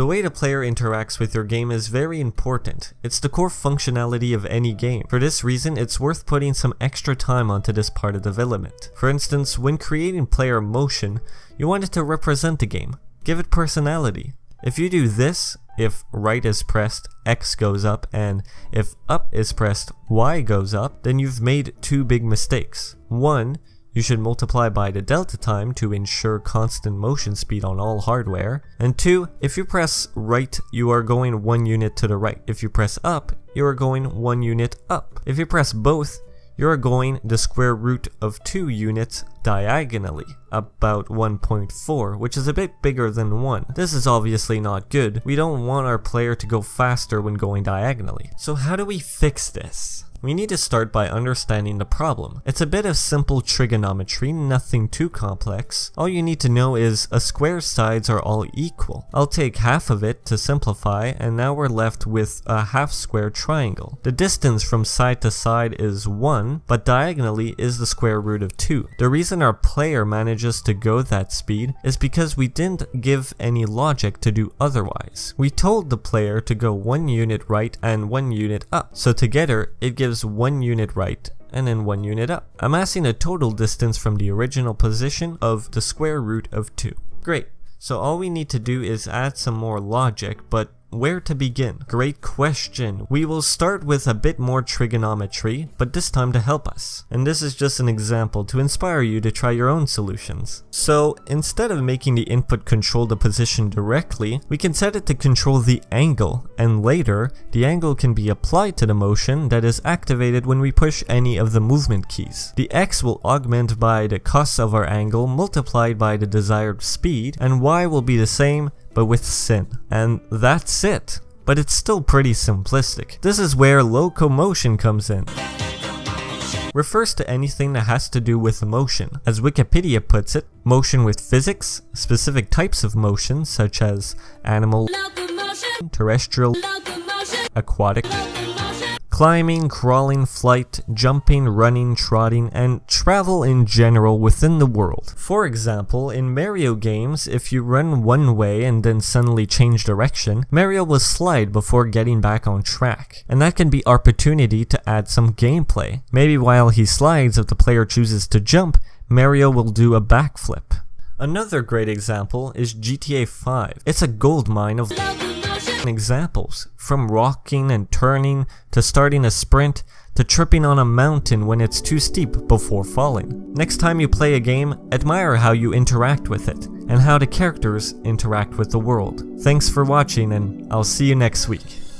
The way the player interacts with your game is very important. It's the core functionality of any game. For this reason, it's worth putting some extra time onto this part of development. For instance, when creating player motion, you want it to represent the game. Give it personality. If you do this, if right is pressed, X goes up, and if up is pressed, Y goes up, then you've made two big mistakes. One, you should multiply by the delta time to ensure constant motion speed on all hardware. And two, if you press right, you are going 1 unit to the right. If you press up, you are going 1 unit up. If you press both, you are going the square root of 2 units diagonally, about 1.4, which is a bit bigger than 1. This is obviously not good. We don't want our player to go faster when going diagonally. So how do we fix this? We need to start by understanding the problem. It's a bit of simple trigonometry, nothing too complex. All you need to know is a square's sides are all equal. I'll take half of it to simplify, and now we're left with a half square triangle. The distance from side to side is 1, but diagonally is the square root of 2. The reason our player manages to go that speed is because we didn't give any logic to do otherwise. We told the player to go 1 unit right and 1 unit up, so together it gives 1 unit right and then 1 unit up, amassing a total distance from the original position of the square root of 2. Great, so all we need to do is add some more logic, but where to begin? Great question. We will start with a bit more trigonometry, but this time to help us. And this is just an example to inspire you to try your own solutions. So instead of making the input control the position directly, we can set it to control the angle, and later, the angle can be applied to the motion that is activated when we push any of the movement keys. The x will augment by the cos of our angle multiplied by the desired speed, and y will be the same but with sin. And that's it. But it's still pretty simplistic. This is where Locomotion comes in. Refers to anything that has to do with motion. As Wikipedia puts it, motion with physics, specific types of motion such as animal, Locomotion, terrestrial, Locomotion, aquatic, climbing, crawling, flight, jumping, running, trotting, and travel in general within the world. For example, in Mario games, if you run one way and then suddenly change direction, Mario will slide before getting back on track. And that can be opportunity to add some gameplay. Maybe while he slides, if the player chooses to jump, Mario will do a backflip. Another great example is GTA 5. It's a goldmine of examples, from rocking and turning, to starting a sprint, to tripping on a mountain when it's too steep before falling. Next time you play a game, admire how you interact with it, and how the characters interact with the world. Thanks for watching, and I'll see you next week.